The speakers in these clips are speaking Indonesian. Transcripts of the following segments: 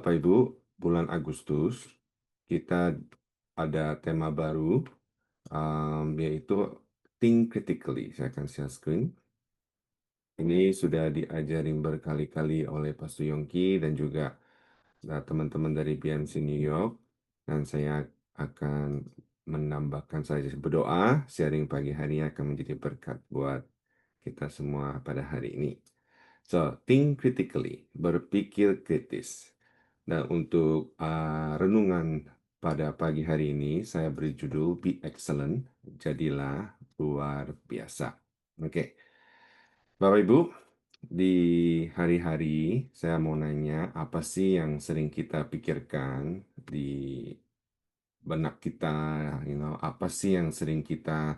Bapak Ibu, bulan Agustus kita ada tema baru, yaitu Think Critically. Saya akan share screen. Ini sudah diajarin berkali-kali oleh Pastor Yongki dan juga teman-teman dari BMC New York. Dan saya akan menambahkan saja berdoa, sharing pagi hari akan menjadi berkat buat kita semua pada hari ini. So, think critically, berpikir kritis. Dan untuk renungan pada pagi hari ini, saya beri judul Be Excellent, jadilah luar biasa. Oke, Bapak Ibu, di hari-hari saya mau nanya, apa sih yang sering kita pikirkan di benak kita, apa sih yang sering kita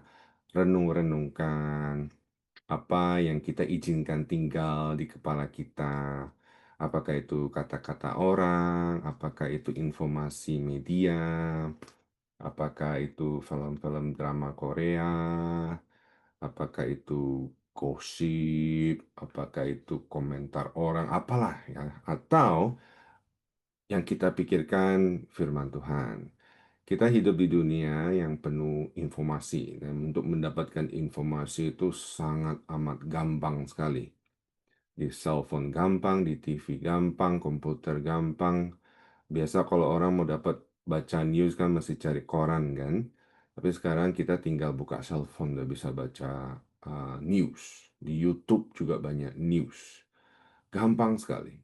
renung-renungkan, apa yang kita izinkan tinggal di kepala kita, apakah itu kata-kata orang, apakah itu informasi media, apakah itu film-film drama Korea, apakah itu gosip, apakah itu komentar orang, apalah ya, atau yang kita pikirkan firman Tuhan. Kita hidup di dunia yang penuh informasi, dan untuk mendapatkan informasi itu sangat amat gampang sekali. Di cellphone gampang, di TV gampang, komputer gampang. Biasa kalau orang mau dapat baca news kan mesti cari koran kan. Tapi sekarang kita tinggal buka cellphone udah bisa baca news. Di YouTube juga banyak news. Gampang sekali.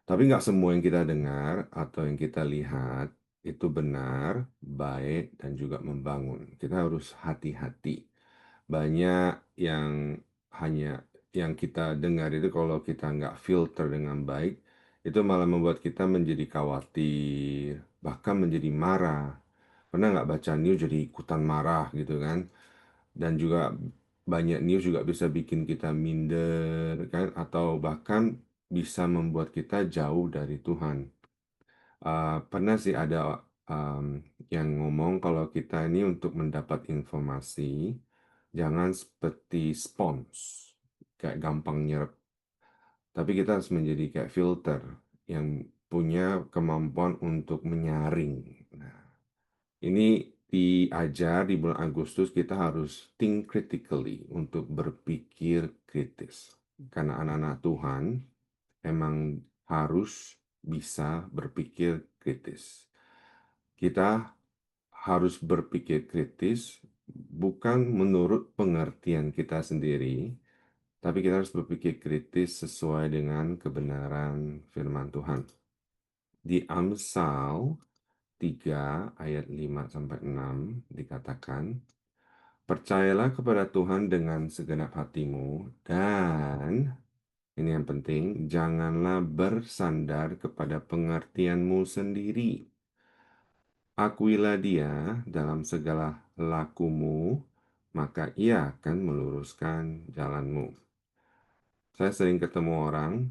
Tapi nggak semua yang kita dengar atau yang kita lihat itu benar, baik, dan juga membangun. Kita harus hati-hati. Banyak yang hanya yang kita dengar itu kalau kita nggak filter dengan baik, itu malah membuat kita menjadi khawatir, bahkan menjadi marah. Pernah nggak baca news jadi ikutan marah gitu kan? Dan juga banyak news juga bisa bikin kita minder kan, atau bahkan bisa membuat kita jauh dari Tuhan. Pernah sih ada yang ngomong kalau kita ini untuk mendapat informasi jangan seperti spons, kayak gampang nyerap, tapi kita harus menjadi kayak filter yang punya kemampuan untuk menyaring. Nah, ini diajar di bulan Agustus kita harus think critically untuk berpikir kritis. Karena anak-anak Tuhan emang harus bisa berpikir kritis. Kita harus berpikir kritis bukan menurut pengertian kita sendiri, tapi kita harus berpikir kritis sesuai dengan kebenaran firman Tuhan. Di Amsal 3 ayat 5 sampai 6 dikatakan, percayalah kepada Tuhan dengan segenap hatimu dan ini yang penting, janganlah bersandar kepada pengertianmu sendiri. Akuilah dia dalam segala lakumu, maka ia akan meluruskan jalanmu. Saya sering ketemu orang,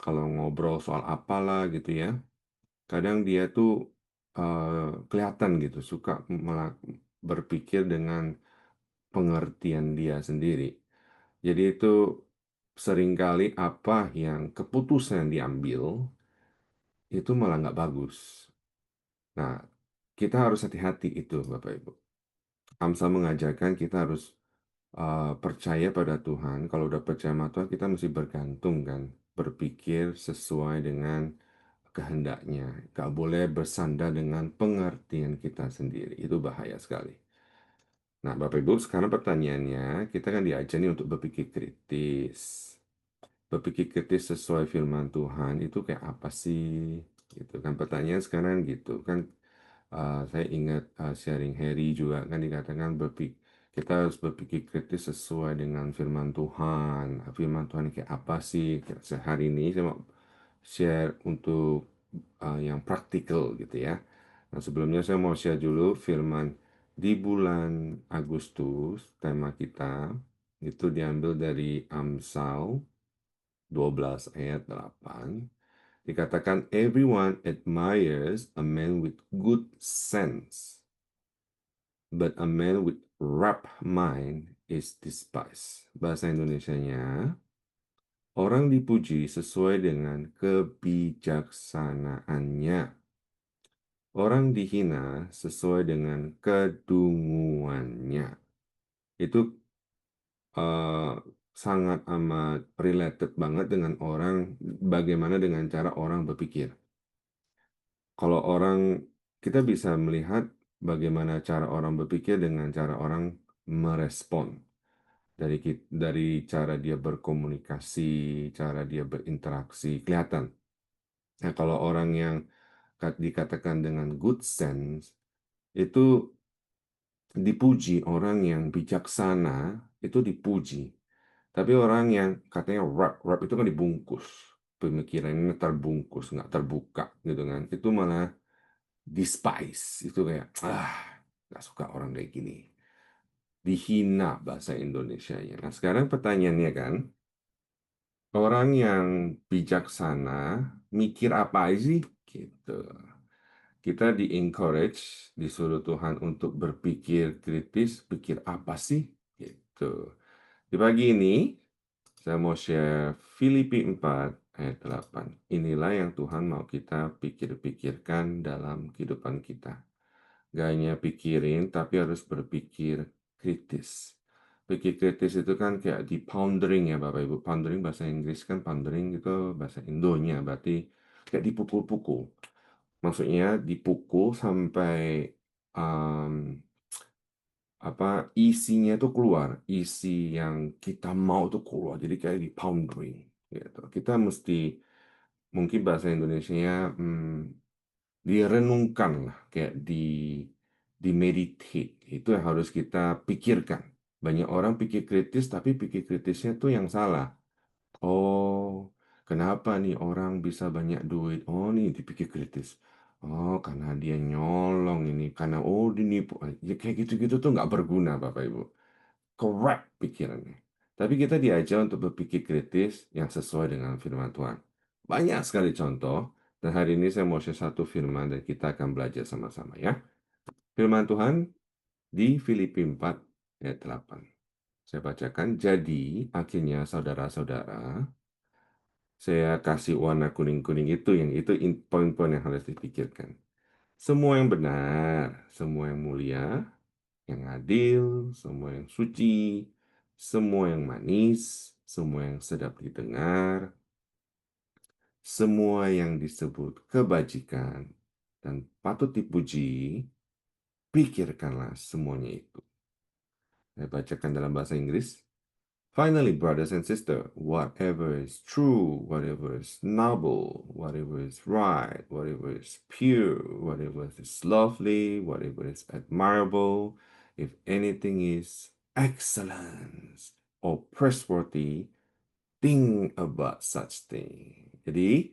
kalau ngobrol soal apalah gitu ya, kadang dia tuh kelihatan gitu, suka berpikir dengan pengertian dia sendiri. Jadi itu seringkali apa yang keputusan yang diambil itu malah nggak bagus. Nah, kita harus hati-hati itu, Bapak Ibu. Amsal mengajarkan kita harus percaya pada Tuhan. Kalau udah percaya sama Tuhan, kita mesti bergantung kan, berpikir sesuai dengan kehendaknya. Gak boleh bersandar dengan pengertian kita sendiri. Itu bahaya sekali. Nah, Bapak Ibu, sekarang pertanyaannya, kita kan diajar nih untuk berpikir kritis. Berpikir kritis sesuai firman Tuhan itu kayak apa sih? Gitu kan pertanyaan sekarang gitu kan. Saya ingat sharing Harry juga kan dikatakan kita harus berpikir kritis sesuai dengan firman Tuhan. Firman Tuhan kayak apa sih? Hari ini saya mau share untuk yang praktikal gitu ya. Nah, sebelumnya saya mau share dulu firman di bulan Agustus, tema kita itu diambil dari Amsal 12 ayat 8. Dikatakan, everyone admires a man with good sense, but a man with rapt mind is despised. Bahasa Indonesianya, Orang dipuji sesuai dengan kebijaksanaannya. Orang dihina sesuai dengan kedunguannya. Itu eh, sangat amat related banget dengan orang, bagaimana dengan cara orang berpikir. Kalau orang, kita bisa melihat bagaimana cara orang berpikir dengan cara orang merespon. Dari cara dia berkomunikasi, cara dia berinteraksi, kelihatan. Nah, kalau orang yang dikatakan dengan good sense, itu dipuji. Orang yang bijaksana itu dipuji. Tapi orang yang katanya rap itu kan dibungkus. Pemikirannya terbungkus, nggak terbuka gitu kan. Itu malah despise. Itu kayak, nggak suka orang kayak gini. Dihina bahasa Indonesianya. Nah, sekarang pertanyaannya kan, orang yang bijaksana mikir apa sih? Gitu. Kita di-encourage, disuruh Tuhan untuk berpikir kritis, pikir apa sih? Gitu. Di pagi ini, saya mau share Filipi 4 ayat 8. Inilah yang Tuhan mau kita pikir-pikirkan dalam kehidupan kita. Gak hanya pikirin, tapi harus berpikir kritis. Pikir kritis itu kan kayak di pondering ya Bapak Ibu. Pondering bahasa Inggris kan, pondering itu bahasa Indonya. Berarti kayak dipukul-pukul. Maksudnya dipukul sampai um, isinya itu keluar, isi yang kita mau itu keluar. Jadi kayak di pondering gitu. Kita mesti mungkin bahasa Indonesianya direnungkan lah, kayak di meditate. Itu yang harus kita pikirkan. Banyak orang pikir kritis, tapi pikir kritisnya tuh yang salah. Oh, kenapa nih orang bisa banyak duit? Oh, nih dipikir kritis. Oh, karena dia nyolong ini, karena dinipu. Ya, kayak gitu-gitu tuh nggak berguna, Bapak Ibu. Correct pikirannya. Tapi kita diajar untuk berpikir kritis yang sesuai dengan firman Tuhan. Banyak sekali contoh, dan hari ini saya mau share satu firman dan kita akan belajar sama-sama ya. Firman Tuhan di Filipi 4 ayat 8. Saya bacakan, jadi akhirnya saudara-saudara, saya kasih warna kuning-kuning itu, yang itu poin-poin yang harus dipikirkan. Semua yang benar, semua yang mulia, yang adil, semua yang suci, semua yang manis, semua yang sedap didengar, semua yang disebut kebajikan dan patut dipuji, pikirkanlah semuanya itu. Saya bacakan dalam bahasa Inggris. Finally, brothers and sisters, whatever is true, whatever is noble, whatever is right, whatever is pure, whatever is lovely, whatever is admirable, if anything is excellent or praiseworthy, think about such thing. Jadi,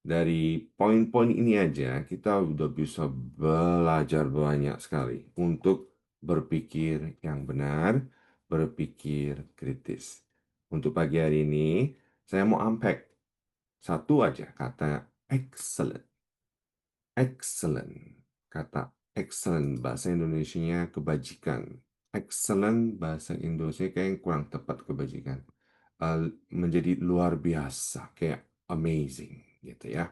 dari poin-poin ini aja, kita udah bisa belajar banyak sekali untuk berpikir yang benar, berpikir kritis. Untuk pagi hari ini, saya mau unpack satu aja kata excellent. Excellent. Kata excellent, bahasa Indonesianya kebajikan. Excellent, bahasa Indonesia kayak kurang tepat kebajikan. Menjadi luar biasa, kayak amazing gitu ya.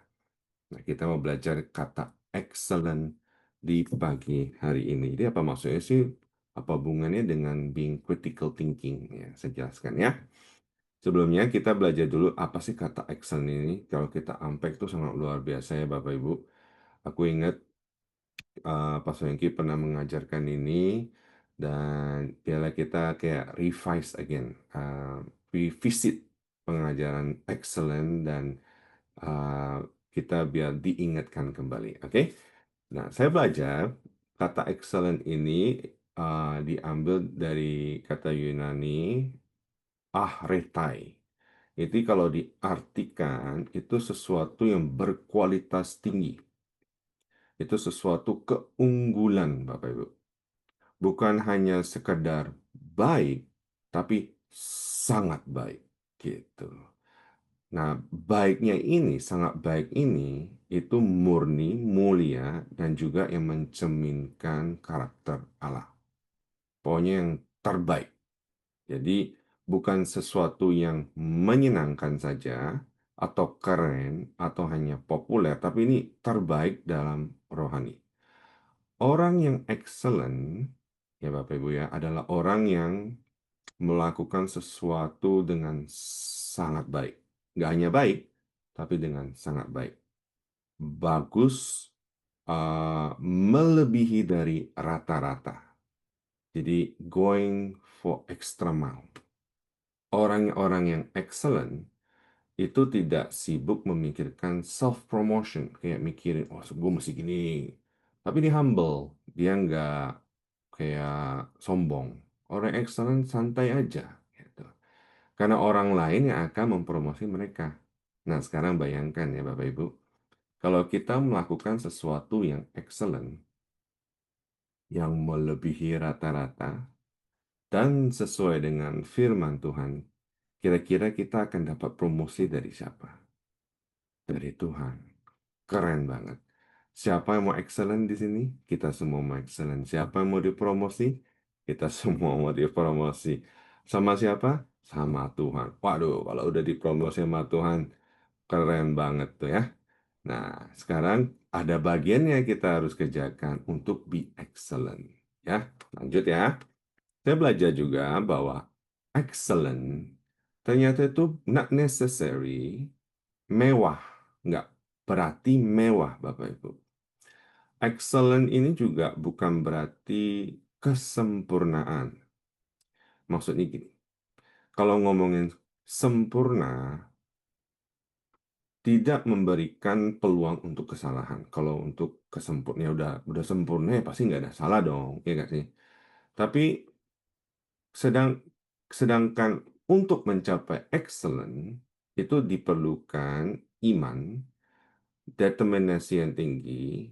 Nah, kita mau belajar kata excellent di pagi hari ini. Jadi apa maksudnya sih? Apa hubungannya dengan being critical thinking? Ya, saya jelaskan ya. Sebelumnya kita belajar dulu apa sih kata excellent ini. Kalau kita unpack itu sangat luar biasa ya Bapak Ibu. Aku ingat Pak Soengki pernah mengajarkan ini dan biarlah kita kayak revise again, revisit pengajaran excellent dan uh, kita biar diingatkan kembali. Oke? Nah, saya belajar kata excellent ini diambil dari kata Yunani ahretai. Itu kalau diartikan itu sesuatu yang berkualitas tinggi. Itu sesuatu keunggulan, Bapak Ibu. Bukan hanya sekedar baik, tapi sangat baik. Gitu. Nah, baiknya ini, sangat baik ini, itu murni, mulia, dan juga yang mencerminkan karakter Allah. Pokoknya yang terbaik. Jadi, bukan sesuatu yang menyenangkan saja, atau keren, atau hanya populer, tapi ini terbaik dalam rohani. Orang yang excellent, ya Bapak Ibu ya, adalah orang yang melakukan sesuatu dengan sangat baik. Nggak hanya baik, tapi dengan sangat baik. Bagus, melebihi dari rata-rata. Jadi, going for extra mile. Orang-orang yang excellent itu tidak sibuk memikirkan self-promotion. Kayak mikirin, oh gue mesti gini. Tapi dia humble. Dia nggak kayak sombong. Orang excellent santai aja. Gitu. Karena orang lain yang akan mempromosi mereka. Nah, sekarang bayangkan ya Bapak Ibu. Kalau kita melakukan sesuatu yang excellent, yang melebihi rata-rata, dan sesuai dengan firman Tuhan, kira-kira kita akan dapat promosi dari siapa? Dari Tuhan. Keren banget. Siapa yang mau excellent di sini? Kita semua mau excellent. Siapa yang mau dipromosi? Kita semua mau dipromosi. Sama siapa? Sama Tuhan. Waduh, kalau udah dipromosi sama Tuhan, keren banget tuh ya. Nah, sekarang ada bagiannya kita harus kerjakan untuk be excellent. Ya, lanjut ya. Saya belajar juga bahwa excellent ternyata itu not necessary mewah. Nggak berarti mewah, Bapak Ibu. Excellent ini juga bukan berarti kesempurnaan. Maksudnya gini, kalau ngomongin sempurna, tidak memberikan peluang untuk kesalahan. Kalau untuk kesempurnaan, ya udah sempurna ya pasti nggak ada salah dong, ya nggak sih? Tapi sedang sedangkan untuk mencapai excellent itu diperlukan iman, determinasi yang tinggi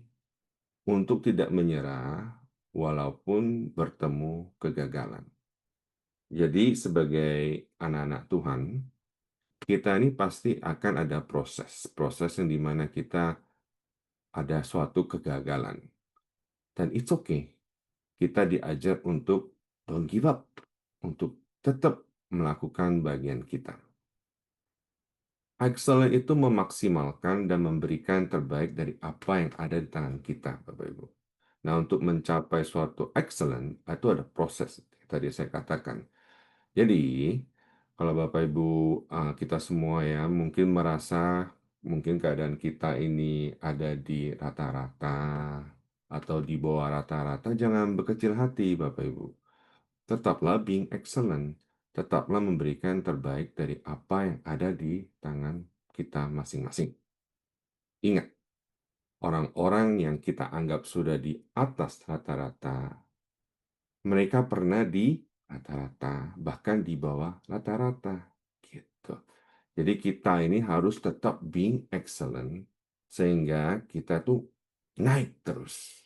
untuk tidak menyerah walaupun bertemu kegagalan. Jadi sebagai anak-anak Tuhan, kita ini pasti akan ada proses yang dimana kita ada suatu kegagalan. Dan it's okay. Kita diajar untuk don't give up, untuk tetap melakukan bagian kita. Excellent itu memaksimalkan dan memberikan terbaik dari apa yang ada di tangan kita, Bapak Ibu. Nah, untuk mencapai suatu excellent, itu ada proses. Tadi saya katakan. Jadi, kalau Bapak Ibu, kita semua ya, mungkin merasa, mungkin keadaan kita ini ada di rata-rata, atau di bawah rata-rata, jangan berkecil hati, Bapak Ibu. Tetaplah being excellent. Tetaplah memberikan terbaik dari apa yang ada di tangan kita masing-masing. Ingat, orang-orang yang kita anggap sudah di atas rata-rata, mereka pernah di rata-rata, bahkan di bawah rata-rata. Gitu. Jadi kita ini harus tetap being excellent, sehingga kita tuh naik terus.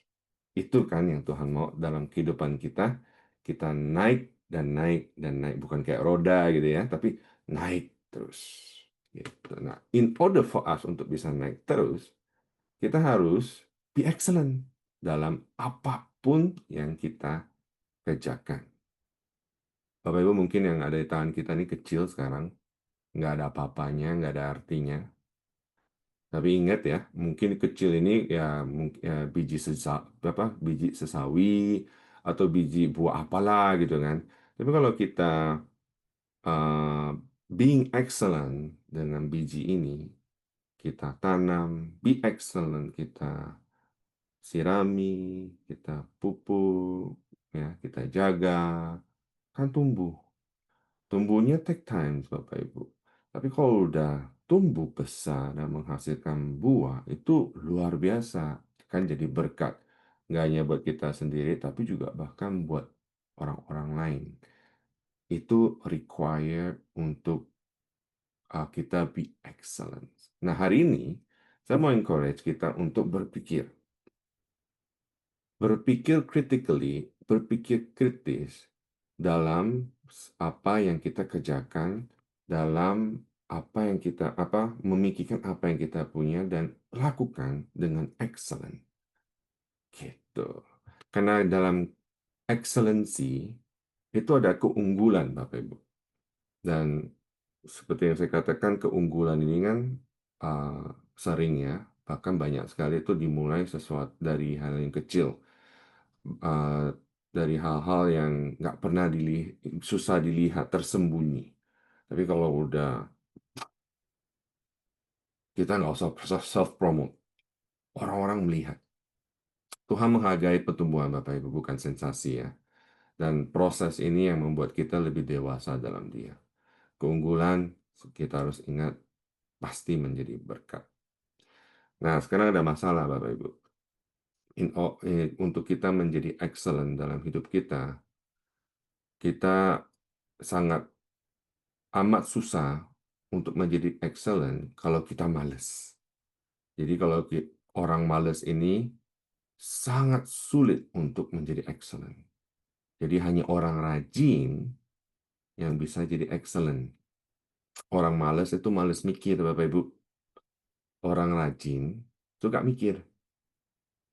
Itu kan yang Tuhan mau dalam kehidupan kita. Kita naik dan naik dan naik. Bukan kayak roda gitu ya, tapi naik terus. Gitu. Nah, in order for us untuk bisa naik terus, kita harus be excellent dalam apapun yang kita kerjakan. Bapak Ibu mungkin yang ada di tangan kita ini kecil sekarang, nggak ada apa-apanya, nggak ada artinya. Tapi ingat ya, mungkin kecil ini ya, ya biji sesawi atau biji buah apalah gitu kan. Tapi kalau kita uh, being excellent dengan biji ini, kita tanam, be excellent, kita sirami, kita pupuk, ya, kita jaga, kan tumbuh. Tumbuhnya take time, Bapak Ibu. Tapi kalau udah tumbuh besar dan menghasilkan buah, itu luar biasa. Kan jadi berkat. Nggak hanya buat kita sendiri, tapi juga bahkan buat orang-orang lain. Itu required untuk kita be excellent. Nah, hari ini, saya mau encourage kita untuk berpikir. Berpikir critically, berpikir kritis dalam apa yang kita kerjakan, dalam apa yang kita memikirkan apa yang kita punya dan lakukan dengan excellent. Gitu. Karena dalam excellency itu ada keunggulan Bapak Ibu. Dan seperti yang saya katakan, keunggulan ini kan uh, sering ya, bahkan banyak sekali itu dimulai sesuatu dari hal yang kecil, uh, dari hal-hal yang nggak pernah susah dilihat, tersembunyi. Tapi kalau udah kita nggak usah self promote, orang-orang melihat. Tuhan menghargai pertumbuhan Bapak Ibu, bukan sensasi ya. Dan proses ini yang membuat kita lebih dewasa dalam Dia. Keunggulan kita harus ingat pasti menjadi berkat. Nah, sekarang ada masalah Bapak Ibu. Untuk kita menjadi excellent dalam hidup kita, kita sangat amat susah untuk menjadi excellent kalau kita males. Jadi kalau orang males ini sangat sulit untuk menjadi excellent. Jadi hanya orang rajin yang bisa jadi excellent. Orang males itu males mikir, Bapak Ibu. Orang rajin itu nggak mikir.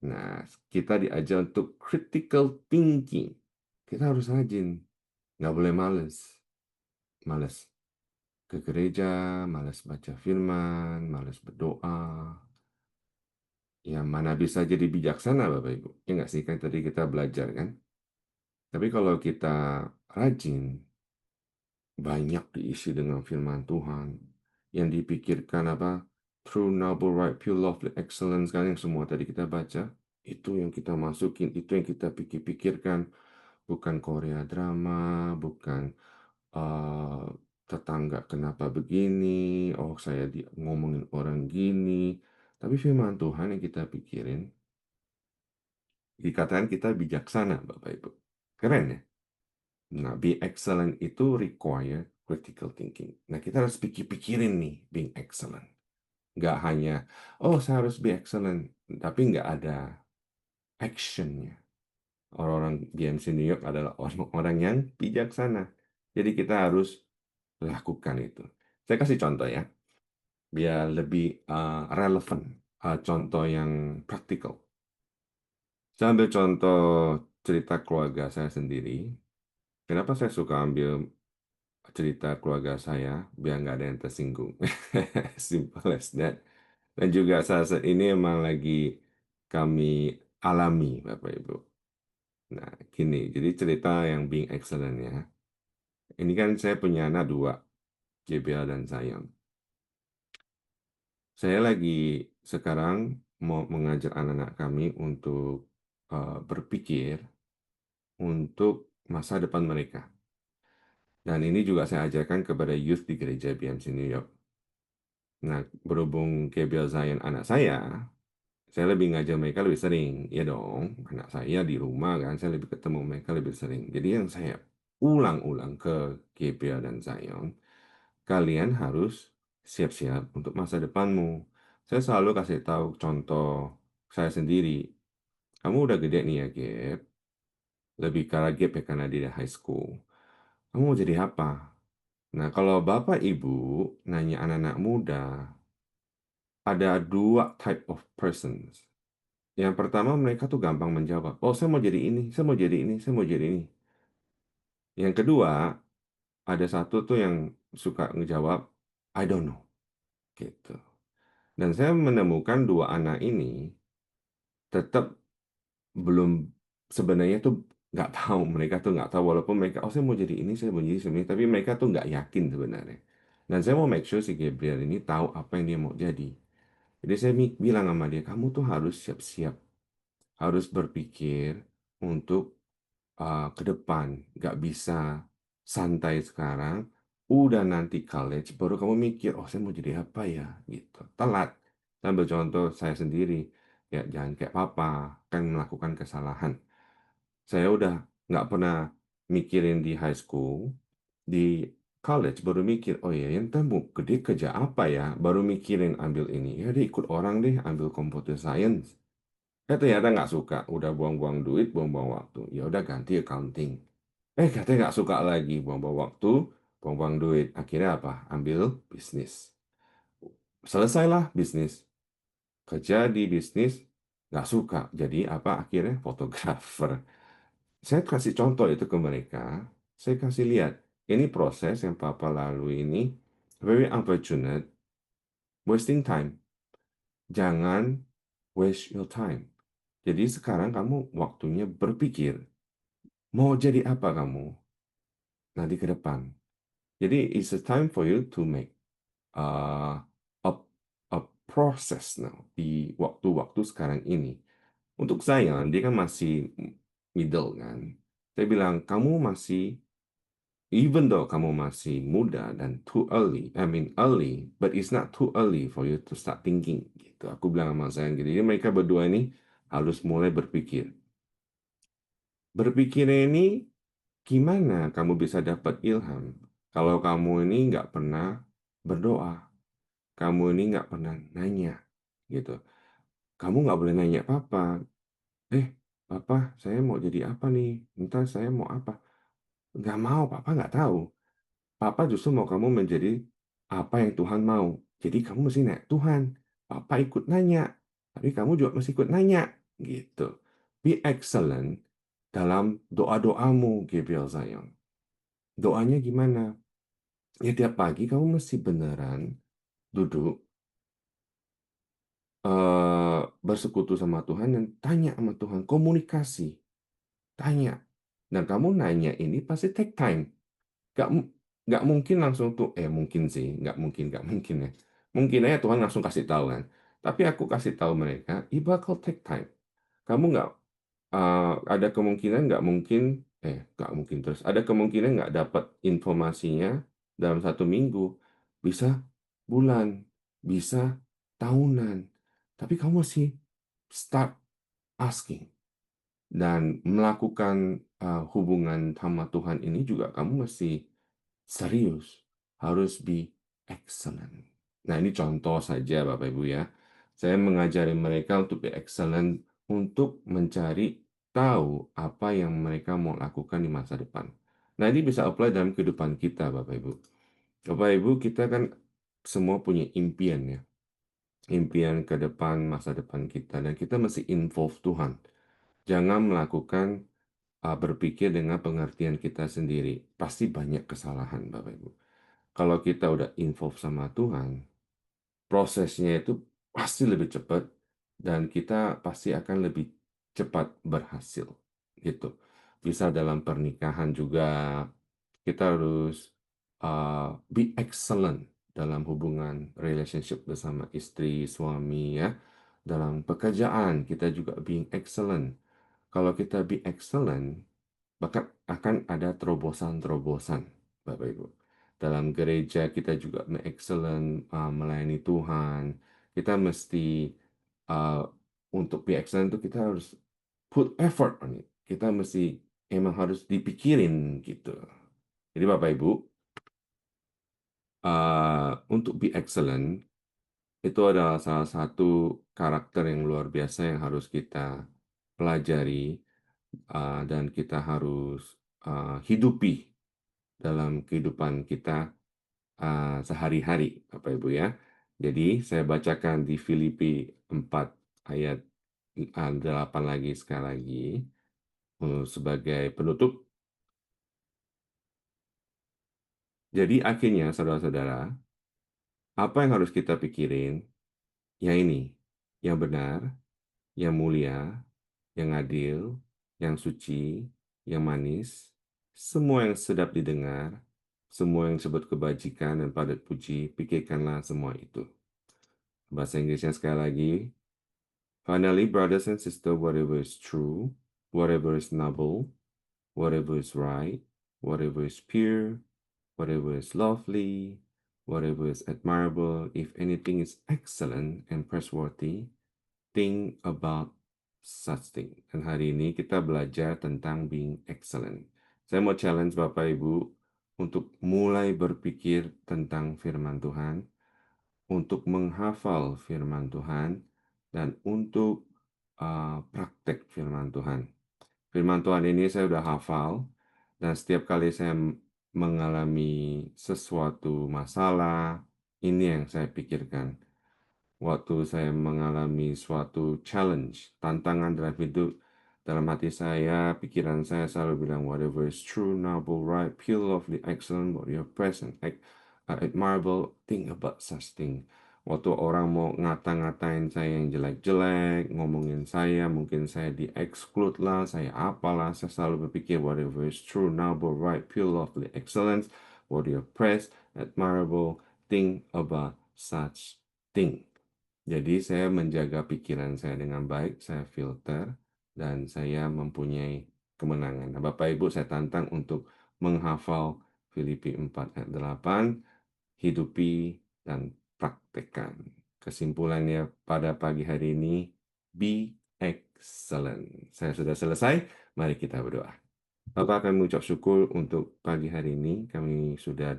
Nah, kita diajar untuk critical thinking. Kita harus rajin, nggak boleh males. Males ke gereja, males baca firman, males berdoa. Yang mana bisa jadi bijaksana, Bapak Ibu. Ya nggak sih, kan tadi kita belajar kan. Tapi kalau kita rajin, banyak diisi dengan firman Tuhan. Yang dipikirkan apa? True, noble, right, pure, lovely, excellence, kan yang semua tadi kita baca. Itu yang kita masukin, itu yang kita pikirkan. Bukan Korea drama, bukan eh, tetangga kenapa begini, oh saya ngomongin orang gini. Tapi firman Tuhan yang kita pikirin, dikatakan kita bijaksana, Bapak Ibu. Keren ya? Nah, be excellent itu require critical thinking. Nah, kita harus pikir-pikirin nih, being excellent. Nggak hanya, oh saya harus be excellent, tapi nggak ada actionnya. Orang-orang BMC New York adalah orang-orang yang bijaksana. Jadi kita harus lakukan itu. Saya kasih contoh ya, biar lebih relevan. Contoh yang praktikal. Saya ambil contoh cerita keluarga saya sendiri. Kenapa saya suka ambil cerita keluarga saya? Biar nggak ada yang tersinggung. Simple as that. Dan juga saat ini emang lagi kami alami, Bapak Ibu. Nah, gini, jadi cerita yang being excellent ya. Ini kan saya punya anak dua, JBL dan Zion. Saya lagi sekarang mau mengajar anak-anak kami untuk berpikir untuk masa depan mereka. Dan ini juga saya ajarkan kepada youth di gereja BMC New York. Nah, berhubung JBL Zion anak saya lebih ngajar mereka lebih sering. Ya dong, anak saya di rumah kan, saya lebih ketemu mereka lebih sering. Jadi yang saya ulang-ulang ke Gabriel dan Zion, kalian harus siap-siap untuk masa depanmu. Saya selalu kasih tahu contoh saya sendiri. Kamu udah gede nih ya, Gap. Lebih karena Gap ya karena dia high school. Kamu mau jadi apa? Nah, kalau Bapak Ibu nanya anak-anak muda, ada dua type of persons. Yang pertama mereka tuh gampang menjawab. Oh, saya mau jadi ini, saya mau jadi ini, saya mau jadi ini. Yang kedua, ada satu tuh yang suka ngejawab, I don't know, gitu. Dan saya menemukan dua anak ini tetap belum sebenarnya tuh nggak tahu, mereka tuh nggak tahu walaupun mereka, oh saya mau jadi ini, saya mau jadi ini, tapi mereka tuh nggak yakin sebenarnya. Dan saya mau make sure si Gabriel ini tahu apa yang dia mau jadi. Jadi saya bilang sama dia, kamu tuh harus siap-siap, harus berpikir untuk ke depan, nggak bisa santai sekarang, udah nanti college baru kamu mikir, oh saya mau jadi apa ya, gitu. Telat. Ambil contoh saya sendiri, ya jangan kayak papa, kan melakukan kesalahan. Saya udah nggak pernah mikirin di high school, di college baru mikir, oh ya, yang mau gede kerja apa ya, baru mikirin ambil ini. Ya dia ikut orang deh, ambil computer science. Ternyata nggak suka, udah buang-buang duit, buang-buang waktu. Ya udah ganti accounting. Katanya nggak suka lagi, buang-buang waktu, buang-buang duit. Akhirnya apa? Ambil bisnis. Selesailah bisnis. Kerja di bisnis, nggak suka. Jadi apa? Akhirnya fotografer. Saya kasih contoh itu ke mereka. Saya kasih lihat. ini proses yang papa lalui ini very unfortunate, wasting time. Jangan waste your time. Jadi sekarang kamu waktunya berpikir, mau jadi apa kamu nanti ke depan. Jadi it's a time for you to make uh, a, a process now di waktu-waktu sekarang ini. Untuk saya, dia kan masih middle kan. Saya bilang, kamu masih, even though kamu masih muda dan too early, I mean early, but it's not too early for you to start thinking. Gitu. Aku bilang sama saya gitu. Jadi mereka berdua ini harus mulai berpikir. Berpikirnya ini gimana kamu bisa dapat ilham kalau kamu ini nggak pernah berdoa, kamu ini nggak pernah nanya, gitu. Kamu nggak boleh nanya papa, eh, papa, saya mau jadi apa nih? Entah saya mau apa? Nggak mau, papa nggak tahu. Papa justru mau kamu menjadi apa yang Tuhan mau. Jadi kamu mesti nanya Tuhan. Papa ikut nanya, tapi kamu juga mesti ikut nanya, gitu. Be excellent dalam doa-doamu, Gabriel sayang. Doanya gimana? Ya tiap pagi kamu mesti beneran duduk bersekutu sama Tuhan dan tanya sama Tuhan, komunikasi, tanya. Dan kamu nanya ini pasti take time. Gak, nggak mungkin langsung tuh, mungkin sih, nggak mungkin ya. Mungkin aja Tuhan langsung kasih tahu kan. Tapi aku kasih tahu mereka, it bakal take time. Kamu nggak ada kemungkinan nggak mungkin terus. Ada kemungkinan nggak dapat informasinya dalam 1 minggu, bisa bulan, bisa tahunan. Tapi kamu masih start asking dan melakukan hubungan sama Tuhan ini juga kamu mesti serius, harus be excellent. Nah, ini contoh saja Bapak Ibu ya. Saya mengajari mereka untuk be excellent untuk mencari tahu apa yang mereka mau lakukan di masa depan. Nah, ini bisa apply dalam kehidupan kita Bapak Ibu. Bapak Ibu, kita kan semua punya impian ya. Impian ke depan, masa depan kita. Dan kita mesti involve Tuhan. Jangan melakukan berpikir dengan pengertian kita sendiri. Pasti banyak kesalahan, Bapak Ibu. Kalau kita udah involve sama Tuhan, prosesnya itu pasti lebih cepat dan kita pasti akan lebih cepat berhasil. Gitu. Bisa dalam pernikahan juga kita harus be excellent dalam hubungan relationship bersama istri, suami ya. Dalam pekerjaan kita juga being excellent. Kalau kita be excellent, maka akan ada terobosan-terobosan, Bapak Ibu. Dalam gereja kita juga excellent melayani Tuhan. Kita mesti uh, untuk be excellent itu kita harus put effort on it. Kita mesti emang harus dipikirin gitu. Jadi Bapak Ibu, untuk be excellent itu adalah salah satu karakter yang luar biasa yang harus kita pelajari dan kita harus hidupi dalam kehidupan kita sehari-hari, Bapak Ibu ya. Jadi saya bacakan di Filipi 4 ayat 8 lagi sekali lagi sebagai penutup. Jadi akhirnya saudara-saudara, apa yang harus kita pikirin? Ya ini, yang benar, yang mulia, yang adil, yang suci, yang manis, semua yang sedap didengar, semua yang disebut kebajikan dan padat puji, pikirkanlah semua itu. Bahasa Inggrisnya sekali lagi. Finally, brothers and sisters, whatever is true, whatever is noble, whatever is right, whatever is pure, whatever is lovely, whatever is admirable, if anything is excellent and praiseworthy, think about such thing. Dan hari ini kita belajar tentang being excellent. Saya mau challenge Bapak Ibu untuk mulai berpikir tentang firman Tuhan, untuk menghafal firman Tuhan, dan untuk praktek firman Tuhan. Firman Tuhan ini saya udah hafal, dan setiap kali saya mengalami sesuatu masalah, ini yang saya pikirkan. Waktu saya mengalami suatu challenge, tantangan dalam hidup, dalam hati saya, pikiran saya selalu bilang, whatever is true, noble, right, pure, lovely, excellent, what you present, admirable, think about such thing. Waktu orang mau ngata-ngatain saya yang jelek-jelek, ngomongin saya, mungkin saya di-exclude lah, saya apalah, saya selalu berpikir whatever is true, noble, right, pure, lovely, excellence, what you praise, admirable, think about such thing. Jadi saya menjaga pikiran saya dengan baik, saya filter, dan saya mempunyai kemenangan. Nah, Bapak Ibu saya tantang untuk menghafal Filipi 4 ayat 8, hidupi dan praktekkan. Kesimpulannya pada pagi hari ini, be excellent. Saya sudah selesai, mari kita berdoa. Bapak kami mengucap syukur untuk pagi hari ini, kami sudah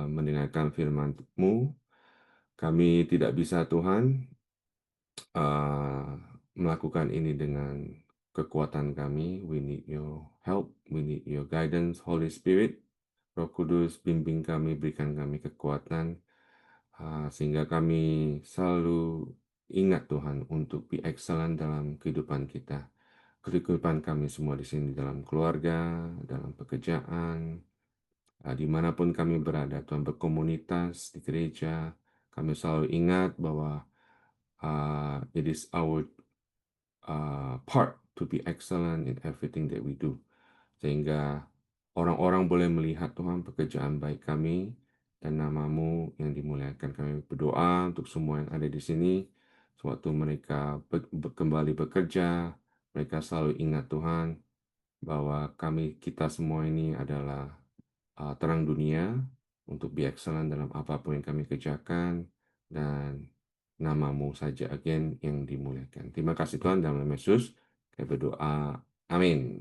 mendengarkan firman-Mu. Kami tidak bisa Tuhan uh, melakukan ini dengan kekuatan kami. We need your help, we need your guidance, Holy Spirit. Roh Kudus, bimbing kami, berikan kami kekuatan, sehingga kami selalu ingat Tuhan untuk be excellent dalam kehidupan kita. Kehidupan kami semua di sini, dalam keluarga, dalam pekerjaan, dimanapun kami berada, Tuhan, berkomunitas, di gereja, kami selalu ingat bahwa it is our part to be excellent in everything that we do. Sehingga orang-orang boleh melihat Tuhan pekerjaan baik kami dan namamu yang dimuliakan. Kami berdoa untuk semua yang ada di sini. Sewaktu mereka kembali bekerja, mereka selalu ingat Tuhan bahwa kita semua ini adalah terang dunia untuk be excellent dalam apapun yang kami kerjakan, dan namamu saja again yang dimuliakan. Terima kasih Tuhan, dalam nama Yesus kami berdoa. Amin.